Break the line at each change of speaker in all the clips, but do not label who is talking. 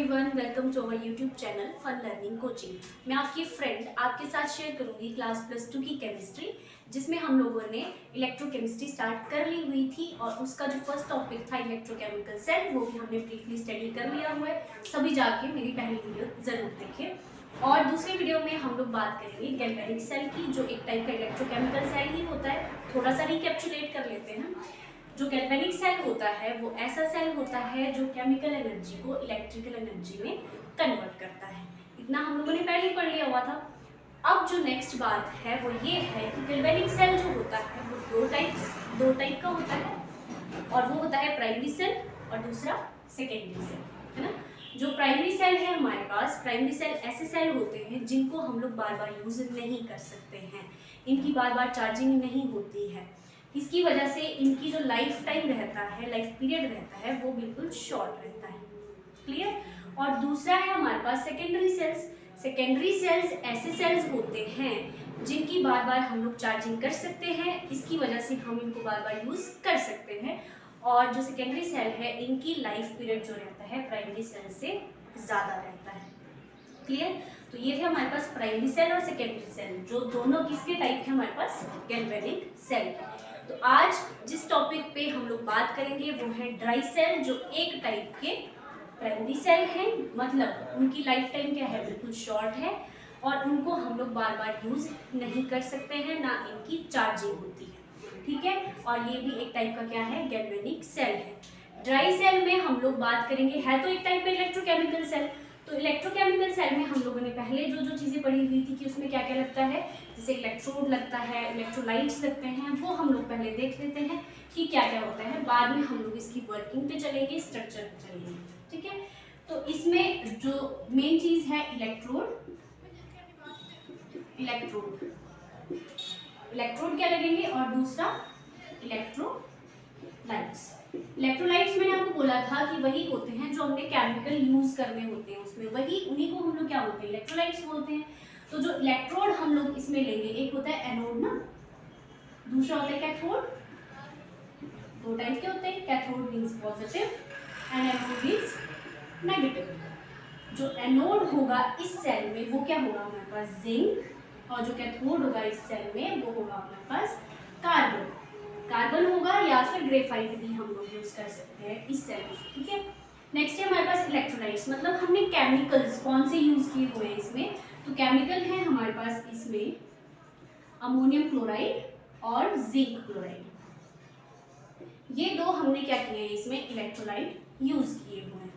Everyone, welcome to our YouTube channel fun learning coaching. मैं आपकी friend आपके साथ शेयर करूंगी क्लास +2 की केमिस्ट्री, जिसमें हम लोगों ने इलेक्ट्रोकेमिस्ट्री स्टार्ट कर ली हुई थी और उसका जो फर्स्ट टॉपिक था इलेक्ट्रोकेमिकल सेल, वो भी हमने ब्रीफली स्टडी कर लिया हुआ है। सभी जाके मेरी पहली वीडियो जरूर देखें। और दूसरी वीडियो में हम लोग बात करेंगे गैल्वेनिक सेल की, जो एक टाइप का इलेक्ट्रोकेमिकल सेल ही होता है। थोड़ा सा रिकैप्चुलेट कर लेते हैं। जो गैल्वेनिक सेल होता है वो ऐसा सेल होता है जो केमिकल एनर्जी को इलेक्ट्रिकल एनर्जी में कन्वर्ट करता है। इतना हम लोगों ने पहले ही पढ़ लिया हुआ था। अब जो नेक्स्ट बात है वो ये है कि गैल्वेनिक सेल जो होता है वो दो टाइप का होता है, और वो होता है प्राइमरी सेल और दूसरा सेकेंडरी सेल, है ना। जो प्राइमरी सेल है हमारे पास, प्राइमरी सेल ऐसे सेल होते हैं जिनको हम लोग बार बार यूज नहीं कर सकते हैं, इनकी बार बार चार्जिंग नहीं होती है। इसकी वजह से इनकी जो लाइफ टाइम रहता है, लाइफ पीरियड रहता है, वो बिल्कुल शॉर्ट रहता है। क्लियर। और दूसरा है हमारे पास सेकेंडरी सेल्स। सेकेंडरी सेल्स ऐसे सेल्स होते हैं जिनकी बार बार हम लोग चार्जिंग कर सकते हैं, इसकी वजह से हम इनको बार बार यूज कर सकते हैं। और जो सेकेंडरी सेल है इनकी लाइफ पीरियड जो रहता है प्राइमरी सेल से ज़्यादा रहता है। क्लियर। तो ये थे हमारे पास प्राइमरी सेल और सेकेंडरी सेल, जो दोनों किसके टाइप है हमारे पास, गैल्वेनिक सेल। तो आज जिस टॉपिक पे हम लोग बात करेंगे वो है ड्राई सेल, जो एक टाइप के प्राइमरी सेल हैं, मतलब उनकी लाइफ टाइम क्या है, बिल्कुल शॉर्ट है और उनको हम लोग बार बार यूज नहीं कर सकते हैं, ना इनकी चार्जिंग होती है। ठीक है। और ये भी एक टाइप का क्या है, गैल्वेनिक सेल है। ड्राई सेल में हम लोग बात करेंगे, है तो एक टाइप का इलेक्ट्रोकेमिकल सेल। तो इलेक्ट्रोकेमिकल सेल में हम लोगों ने पहले जो जो चीज़ें पढ़ी हुई थी कि उसमें क्या क्या लगता है, जैसे इलेक्ट्रोड लगता है, इलेक्ट्रोलाइट्स लगते हैं, वो हम लोग पहले देख लेते हैं कि क्या क्या होता है। बाद में हम लोग इसकी वर्किंग पे चलेंगे, स्ट्रक्चर पे चलेंगे। ठीक है। तो इसमें जो मेन चीज़ है इलेक्ट्रोड, इलेक्ट्रोड क्या लगेंगे, और दूसरा इलेक्ट्रोलाइट्स। इलेक्ट्रोलाइट्स मैंने आपको बोला था कि वही होते हैं जो हमने केमिकल यूज करने होते हैं, उसमें वही उन्हीं को हम लोग क्या बोलते हैं, इलेक्ट्रोलाइट्स बोलते हैं। तो जो इलेक्ट्रोड हम लोग इसमें लेंगे, एक होता है एनोड ना, दूसरा होता है कैथोड। दो टाइप के होते हैं, cathode means positive and anode means negative. जो एनोड होगा इस सेल में वो क्या होगा हमारे पास, जिंक, और जो कैथोड होगा इस सेल में वो होगा हमारे पास कार्बन होगा, या फिर ग्रेफाइट भी हम लोग यूज कर सकते हैं इस सेल में। ठीक है। नेक्स्ट है हमारे पास इलेक्ट्रोलाइट्स, मतलब हमने केमिकल्स कौन से यूज किए हुए हैं इसमें। तो केमिकल है हमारे पास इसमें अमोनियम क्लोराइड और जिंक क्लोराइड, ये दो हमने क्या किए हैं इसमें, इलेक्ट्रोलाइट यूज किए हुए हैं।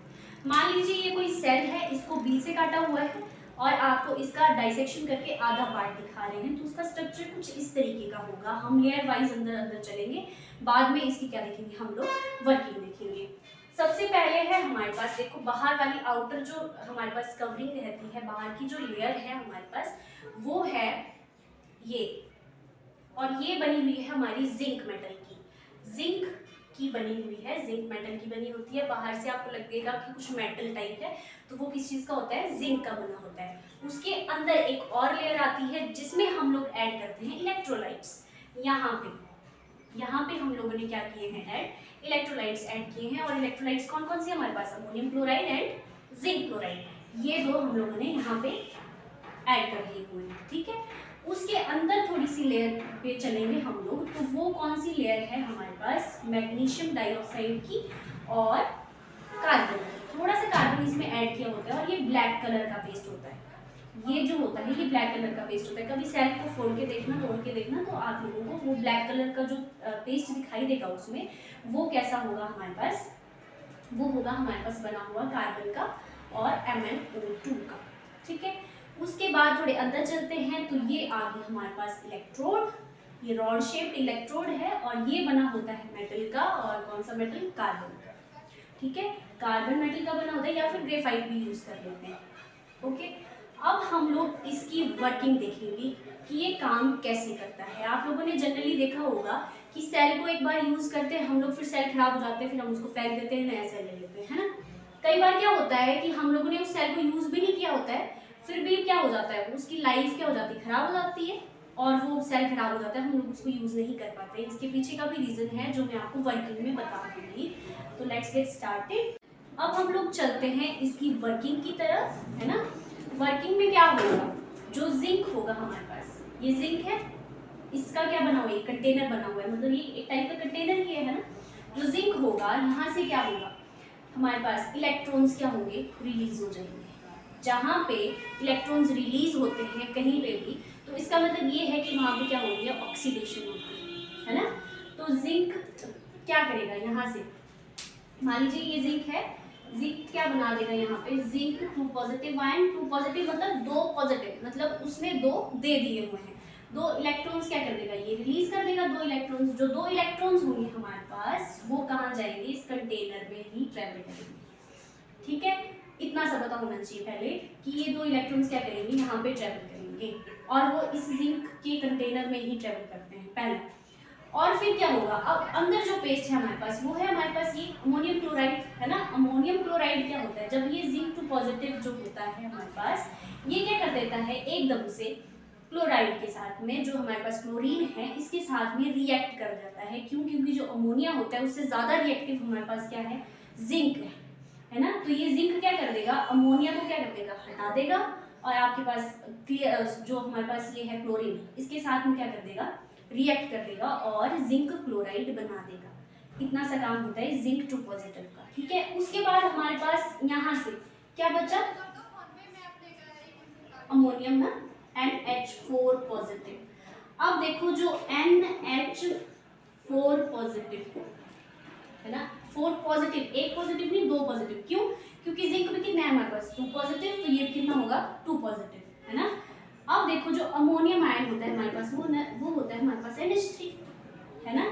मान लीजिए ये कोई सेल है, इसको बी से काटा हुआ है और आपको इसका डाइसेक्शन करके आधा पार्ट दिखा रहे हैं, तो उसका स्ट्रक्चर कुछ इस तरीके का होगा। हम लेयर वाइज अंदर अंदर चलेंगे, बाद में इसकी क्या देखेंगे, हम लोग वर्किंग देखेंगे। सबसे पहले है हमारे पास, देखो बाहर वाली आउटर जो हमारे पास कवरिंग रहती है, बाहर की जो लेयर है हमारे पास वो है ये, और ये बनी हुई है हमारी जिंक मेटल की, जिंक की बनी हुई है, जिंक मेटल की बनी होती है। बाहर से आपको लगेगा कि कुछ मेटल टाइप है, तो वो किस चीज़ का होता है, जिंक का बना होता है। उसके अंदर एक और लेयर आती है जिसमें हम लोग ऐड करते हैं इलेक्ट्रोलाइट्स। यहाँ पे हम लोगों ने क्या किए हैं, ऐड इलेक्ट्रोलाइट्स ऐड किए हैं। और इलेक्ट्रोलाइट्स कौन कौन से हमारे पास, ammonium chloride and zinc chloride, ये दो हम लोगों ने यहाँ पे ऐड कर दिए हुए हैं। ठीक है। उसके अंदर थोड़ी सी लेयर पे चलेंगे हम लोग, तो वो कौन सी लेयर है हमारे पास, मैग्नीशियम डाइऑक्साइड की और कार्बन, थोड़ा सा कार्बन इसमें ऐड किया होता है, और ये ब्लैक कलर का पेस्ट होता है। ये जो होता है ये ब्लैक कलर का पेस्ट होता है। कभी सेल को फोड़ के देखना, तोड़ के देखना, तो आप लोगों को वो ब्लैक कलर का जो पेस्ट दिखाई देगा उसमें, वो कैसा होगा हमारे पास, वो होगा हमारे पास बना हुआ कार्बन का और MnO2 का। ठीक है। उसके बाद थोड़े अंदर चलते हैं, तो ये आ गया हमारे पास इलेक्ट्रोड, ये रॉड शेप्ड इलेक्ट्रोड है, और ये बना होता है मेटल का, और कौन सा मेटल, कार्बन का। ठीक है। कार्बन मेटल का बना होता है, या फिर ग्रेफाइट भी यूज कर लेते हैं। ओके। अब हम लोग इसकी वर्किंग देखेंगे कि ये काम कैसे करता है। आप लोगों ने जनरली देखा होगा कि सेल को एक बार यूज करते हैं हम लोग, फिर सेल खराब हो जाते हैं, फिर हम उसको फेंक देते हैं, नया सेल ले लेते हैं, है ना। कई बार क्या होता है कि हम लोगों ने उस सेल को यूज भी नहीं किया होता है, फिर भी क्या हो जाता है, उसकी लाइफ क्या हो जाती है, खराब हो जाती है, और वो सेल खराब हो जाता है, हम लोग उसको यूज नहीं कर पाते। इसके पीछे का भी रीजन है जो मैं आपको वर्किंग में बता दूंगी। तो लेट्स गेट स्टार्टेड। अब हम लोग चलते हैं इसकी वर्किंग की तरफ, है ना। वर्किंग में क्या होगा, जो जिंक होगा हमारे पास, ये जिंक है, इसका क्या बना हुआ है, कंटेनर बना हुआ है, मतलब ये एक टाइप का कंटेनर ही है ना। जो जिंक होगा यहाँ से क्या होगा, हमारे पास इलेक्ट्रॉन्स क्या होंगे, रिलीज हो जाएंगे। जहाँ पे इलेक्ट्रॉन्स रिलीज होते हैं कहीं पे भी, तो इसका मतलब ये है कि वहाँ पे क्या होती है, ऑक्सीडेशन होती है ना। तो जिंक क्या करेगा, यहाँ से मान लीजिए ये जिंक है, जिंक क्या बना देगा यहाँ पे, जिंक 2 पॉजिटिव आयन, 2 पॉजिटिव मतलब 2 पॉजिटिव, मतलब उसने 2 दे दिए हुए हैं, 2 इलेक्ट्रॉन्स क्या कर देगा, ये रिलीज कर देगा 2 इलेक्ट्रॉन्स। जो 2 इलेक्ट्रॉन्स होंगे हमारे पास, वो कहाँ जाएंगे, इस कंटेनर में ही ट्रेवल करेंगे। ठीक है, इतना सा पता होना चाहिए पहले कि ये 2 इलेक्ट्रॉन्स क्या करेंगे, यहाँ पे ट्रेवल करेंगे, और वो इस जिंक के कंटेनर में ही ट्रेवल करते हैं पहले। और फिर क्या होगा, अब अंदर जो पेस्ट है हमारे पास, वो है हमारे पास ये अमोनियम क्लोराइड, है ना। अमोनियम क्लोराइड क्या होता है, जब ये जिंक 2 पॉजिटिव जो होता है हमारे पास, ये क्या कर देता है, एकदम से क्लोराइड के साथ में, जो हमारे पास क्लोरीन है, इसके साथ में रिएक्ट कर जाता है। क्यों, क्योंकि जो अमोनिया होता है उससे ज्यादा रिएक्टिव हमारे पास क्या है, जिंक है ना। तो ये जिंक क्या कर देगा, अमोनिया को क्या कर देगा, हटा देगा, और आपके पास क्लियर जो हमारे पास ये है क्लोरीन, इसके साथ में क्या कर देगा, रिएक्ट कर देगा और जिंक क्लोराइड बना देगा। इतना सा काम होता है जिंक 2 पॉजिटिव का। ठीक है, उसके बाद हमारे पास यहाँ से क्या बचा, अमोनियम ना, NH4 पॉजिटिव। अब देखो जो NH4 पॉजिटिव है ना, 4 पॉजिटिव, एक पॉजिटिव नहीं 2 पॉजिटिव, क्यों, क्योंकि जिंक में कितना है हमारे पास 2 पॉजिटिव, तो ये कितना होगा 2 पॉजिटिव, है ना। अब देखो जो अमोनियम आयन होता है हमारे पास, वो होता है हमारे पास NH3, है ना।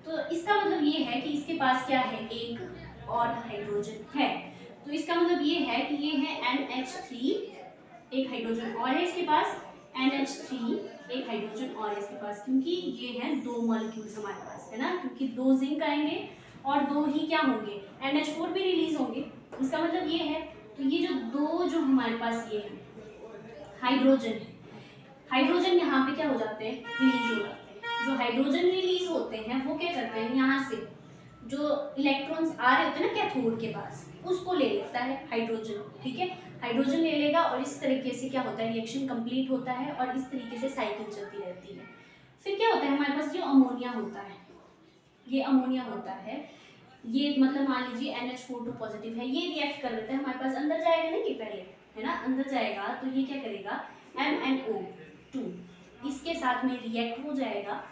तो इसका मतलब ये है कि इसके पास क्या है, एक और हाइड्रोजन है। तो इसका मतलब ये है कि ये है NH3, एक हाइड्रोजन और है इसके पास, NH3 एक हाइड्रोजन और है इसके पास, क्योंकि ये है 2 मॉलिक्यूल्स हमारे पास, है ना, क्योंकि 2 जिंक आएंगे और 2 ही क्या होंगे, NH4 भी रिलीज होंगे। इसका मतलब ये है, तो ये जो 2 जो हमारे पास ये है हाइड्रोजन है, हाइड्रोजन यहाँ पे क्या हो जाते हैं, रिलीज हो जाते हैं। जो हाइड्रोजन रिलीज होते हैं वो क्या करते हैं, यहाँ से जो इलेक्ट्रॉन्स आ रहे होते हैं ना कैथोड के पास, उसको ले लेता है हाइड्रोजन। ठीक है, हाइड्रोजन ले लेगा और इस तरीके से क्या होता है, रिएक्शन कंप्लीट होता है और इस तरीके से साइकिल चलती रहती है। फिर क्या होता है हमारे पास, जो अमोनिया होता है, ये अमोनिया होता है, ये मतलब मान लीजिए NH4 2 पॉजिटिव है, ये रिएक्ट कर लेता है हमारे पास, अंदर जाएगा ना ये पहले, है ना, अंदर जाएगा तो ये क्या करेगा, MnO2 इसके साथ में रिएक्ट हो जाएगा,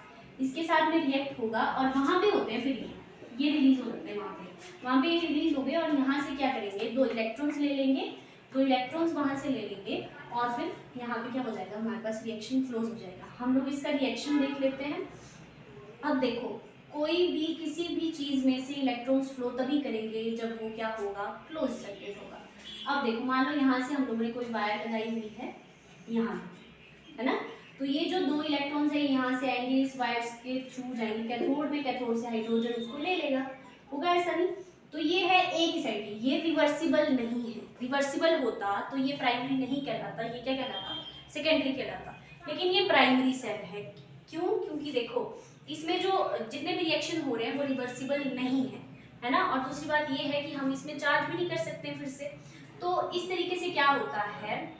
इसके साथ में रिएक्ट होगा और वहाँ पे होते हैं फिर ये रिलीज हो जाते हैं, वहाँ पे ये रिलीज हो गए और यहाँ से क्या करेंगे, 2 इलेक्ट्रॉन्स ले लेंगे, 2 इलेक्ट्रॉन्स वहाँ से ले लेंगे और फिर यहाँ पे क्या हो जाएगा, हमारे पास रिएक्शन क्लोज हो जाएगा। हम लोग इसका रिएक्शन देख लेते हैं। अब देखो, कोई भी किसी भी चीज में से इलेक्ट्रॉन्स फ्लो तभी करेंगे जब वो क्या होगा, क्लोज सर्किट होगा। अब देखो मान लो यहाँ से हम लोगों ने कोई वायर लगाई हुई है यहाँ, है ना, तो ये जो 2 इलेक्ट्रॉन्स है यहाँ से आएंगे, इस वायर्स के थ्रू जाएंगे कैथोड में, कैथोड से हाइड्रोजन उसको ले लेगा, होगा ऐसा नहीं। तो ये है एक ही साइड, ये रिवर्सिबल नहीं है, रिवर्सिबल होता तो ये प्राइमरी नहीं कहलाता, ये क्या कहलाता, सेकेंडरी कहलाता, लेकिन ये प्राइमरी सेल है। क्यों, क्योंकि देखो इसमें जो जितने भी रिएक्शन हो रहे हैं वो रिवर्सिबल नहीं है ना। और दूसरी बात ये है कि हम इसमें चार्ज भी नहीं कर सकते फिर से। तो इस तरीके से क्या होता है,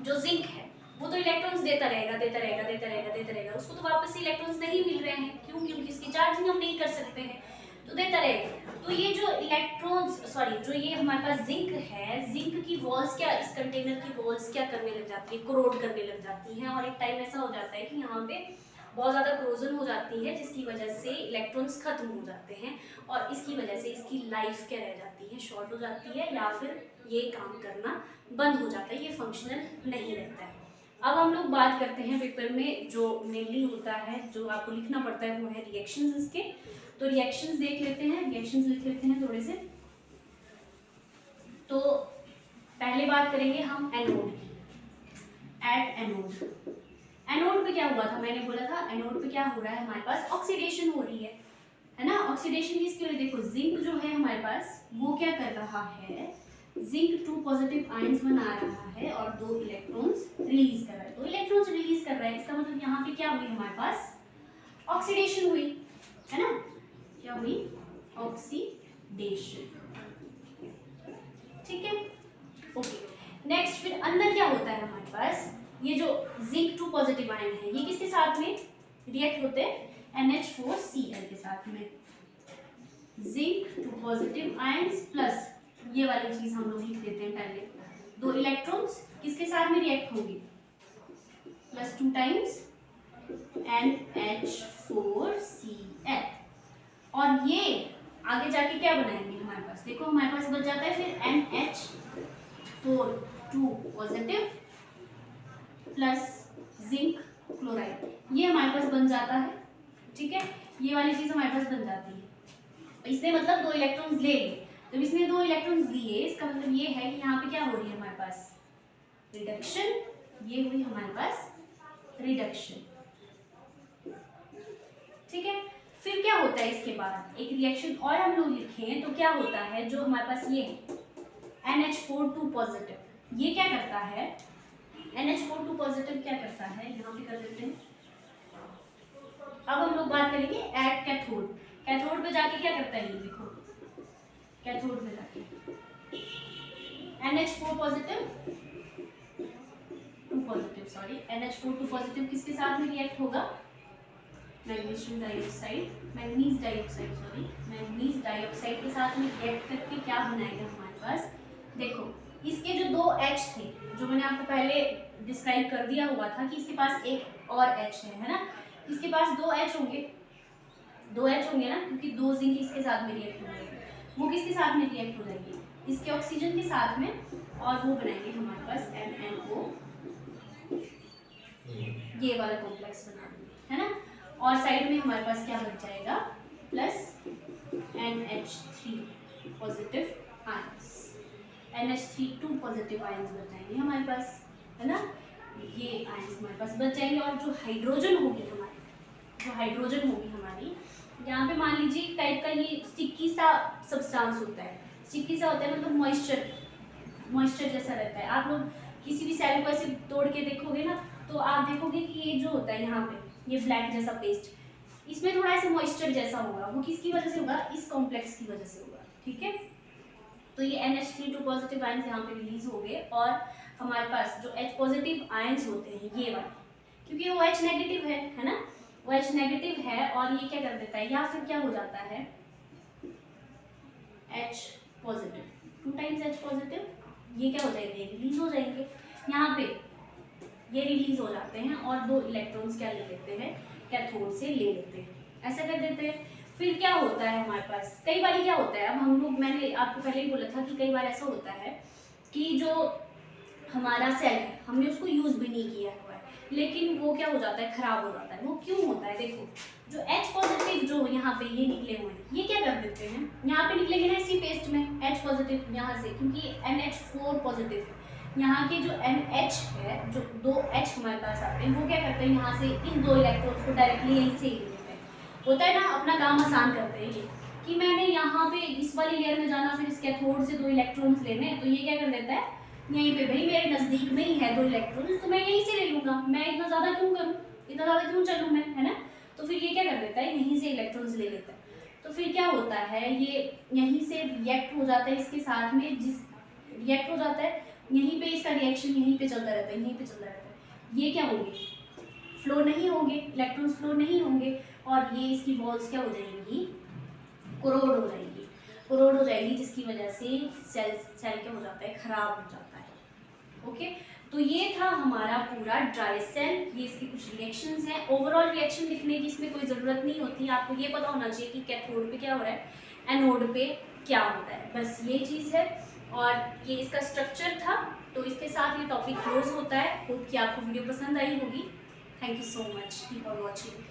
जो जिंक है वो तो इलेक्ट्रॉन्स देता रहेगा देता रहेगा देता रहेगा देता रहेगा, उसको तो वापस से इलेक्ट्रॉन्स नहीं मिल रहे हैं, क्यों, क्योंकि इसकी चार्जिंग हम नहीं कर सकते हैं, तो देता रहेगा। तो ये जो इलेक्ट्रॉन्स जो ये हमारे पास जिंक है, जिंक की वॉल्स क्या, इस कंटेनर की वॉल्स क्या करने लग जाती है, कोरोड करने लग जाती हैं, और एक टाइम ऐसा हो जाता है कि यहाँ पे बहुत ज़्यादा क्रोजन हो जाती है, जिसकी वजह से इलेक्ट्रॉन्स खत्म हो जाते हैं और इसकी वजह से इसकी लाइफ क्या रह जाती है, शॉर्ट हो जाती है, या फिर ये काम करना बंद हो जाता है, ये फंक्शनल नहीं रहता है। अब हम लोग बात करते हैं पेपर में जो मेनली होता है, जो आपको लिखना पड़ता है, वो है रिएक्शंस इसके। तो रिएक्शंस देख लेते हैं, रिएक्शंस लिख लेते हैं थोड़े से। तो पहले बात करेंगे हम एनोड की, एट एनोड। एनोड पे क्या हुआ था, मैंने बोला था एनोड पे क्या हो रहा है, हमारे पास ऑक्सीडेशन हो रही है ना। ऑक्सीडेशन किसकी हो रही है, देखो जिंक जो है हमारे पास वो क्या कर रहा है, जिंक 2 पॉजिटिव आयंस बना रहा है और 2 इलेक्ट्रॉन्स रिलीज कर रहा है, 2 इलेक्ट्रॉन्स रिलीज कर रहा है, इसका मतलब यहाँ पे क्या हुई हमारे पास, ऑक्सीडेशन हुई, है ना, क्या हुई, ऑक्सीडेशन। ठीक है, ओके। नेक्स्ट फिर अंदर क्या होता है हमारे पास, ये जो जिंक 2 पॉजिटिव आयन है ये किसके साथ में रिएक्ट होते हैं, NH4Cl के साथ में। जिंक 2 पॉजिटिव आयंस प्लस ये वाली चीज हम लोग लिख देते हैं पहले, 2 इलेक्ट्रॉन्स किसके साथ में रिएक्ट होंगे, प्लस 2 टाइम्स NH4Cl। और ये आगे जाके क्या बनाएंगे हमारे पास, देखो हमारे पास बच जाता है फिर NH4 2 positive plus zinc chloride, ये हमारे पास बन जाता है। ठीक है, ये वाली चीज हमारे पास बन जाती है। इसने मतलब 2 इलेक्ट्रॉन्स ले लिए, जब इसने 2 इलेक्ट्रॉन्स लिए इसका मतलब ये है कि यहाँ पे क्या हो रही है हमारे पास, रिडक्शन, ये हुई हमारे पास रिडक्शन। ठीक है, फिर क्या होता है इसके बाद एक रिएक्शन और हम लोग लिखें तो क्या होता है, जो हमारे पास ये NH4 2 पॉजिटिव, ये क्या करता है, NH4 2 पॉजिटिव क्या करता है, यहाँ पे कर देते हैं। अब हम लोग बात करेंगे एट कैथोड। कैथोड पे जाके क्या करता है, ये देखो कैथोड पे जाके NH4 positive 2 positive, sorry NH4 2 positive किसके साथ में रिएक्ट होगा, magnesium dioxide, manganese dioxide, sorry manganese dioxide के साथ में रिएक्ट करके क्या बनाएगा हमारे पास, देखो इसके जो 2 H थे, जो मैंने आपको पहले डिस्क्राइब कर दिया हुआ था कि इसके पास एक और H है ना, इसके पास 2 H होंगे, 2 H होंगे ना, क्योंकि 2 जिंक इसके साथ में रिएक्ट हो जाएंगे, वो किसके साथ में रिएक्ट हो जाएंगे, इसके ऑक्सीजन के साथ में, और वो बनाएंगे हमारे पास MnO, ये वाला कॉम्प्लेक्स बना देंगे, है ना। और साइड में हमारे पास क्या बच जाएगा, plus NH3 positive ions, NH3 2 positive ions बच जाएंगे हमारे पास, है ना, ये आयंस हमारे पास बच जाएंगे। और जो हाइड्रोजन होगी हमारी, जो हाइड्रोजन होगी हमारी, यहाँ पे मान लीजिए टाइप का ये स्टिकी सा सब्सटेंस होता है, स्टिकी सा होता है मतलब मॉइस्चर जैसा रहता है। आप लोग किसी भी सेल को ऐसे तोड़ के देखोगे ना, तो आप देखोगे कि ये जो होता है यहाँ पे ये ब्लैक जैसा पेस्ट, इसमें थोड़ा ऐसा मॉइस्चर जैसा होगा, वो किसकी वजह से होगा, इस कॉम्प्लेक्स की वजह से होगा। ठीक है, तो ये NH3 2 पॉजिटिव आयंस यहाँ पे रिलीज हो गए, और हमारे पास जो H पॉजिटिव आयंस होते हैं ये वाले, क्योंकि वो H नेगेटिव है ना, वो H नेगेटिव है, और ये क्या कर देता है, या फिर क्या हो जाता है H positive 2 times H positive, ये क्या हो जाएंगे, रिलीज हो जाएंगे, यहाँ पे ये रिलीज हो जाते हैं, और 2 इलेक्ट्रॉन्स क्या ले लेते हैं, कैथोड से ले लेते हैं, ऐसा कर देते हैं। फिर क्या होता है हमारे पास, कई बार क्या होता है, अब हम लोग, मैंने आपको पहले ही बोला था कि कई बार ऐसा होता है कि जो हमारा सेल है हमने उसको यूज भी नहीं किया हुआ है, लेकिन वो क्या हो जाता है, खराब हो जाता है। वो क्यों होता है, देखो जो H पॉजिटिव जो यहाँ पे ये निकले हुए हैं, ये क्या कर देते हैं, यहाँ पे निकलेंगे ना इसी पेस्ट में H पॉजिटिव यहाँ से, क्योंकि NH4 पॉजिटिव है, यहाँ के जो NH है, जो 2 H हमारे पास आते हैं, वो क्या करते हैं, यहाँ से इन 2 इलेक्ट्रॉन्स को डायरेक्टली यहीं से ले लेते हैं। होता है ना, अपना काम आसान करते हैं ये, कि मैंने यहाँ पे इस वाली लेयर में जाना, फिर इस कैथोड से 2 इलेक्ट्रॉन्स लेने, तो ये क्या कर देता है, यहीं पे भाई मेरे नजदीक में ही है 2 इलेक्ट्रॉन्स, तो मैं यहीं से ले लूंगा, मैं इतना ज्यादा क्यों करूँ, इतना ज्यादा क्यों चलूँ मैं, है ना। तो फिर ये क्या कर देता है, यहीं से इलेक्ट्रॉन्स ले लेता है। तो फिर क्या होता है, ये यहीं से रिएक्ट हो जाता है इसके साथ में, जिस रिएक्ट हो जाता है यहीं पे, इसका रिएक्शन यहीं पे चलता रहता है, यहीं पे चलता रहता है। ये क्या होंगे, फ्लो नहीं होंगे, इलेक्ट्रॉन्स फ्लो नहीं होंगे, और ये इसकी वॉल्स क्या हो जाएंगी, कोरोड हो जाएगी, कोरोड हो जाएगी, जिसकी वजह से सेल क्या हो जाता है, खराब हो जाता है। ओके, तो ये था हमारा पूरा ड्राई सेल, ये इसके कुछ रिएक्शंस हैं। ओवरऑल रिएक्शन लिखने की इसमें कोई ज़रूरत नहीं होती, आपको ये पता होना चाहिए कि कैथोड पे क्या हो रहा है, एनोड पे क्या होता है, बस ये चीज़ है। और ये इसका स्ट्रक्चर था, तो इसके साथ ये टॉपिक क्लोज होता है। होप कि आपको वीडियो पसंद आई होगी। Thank you so much for watching.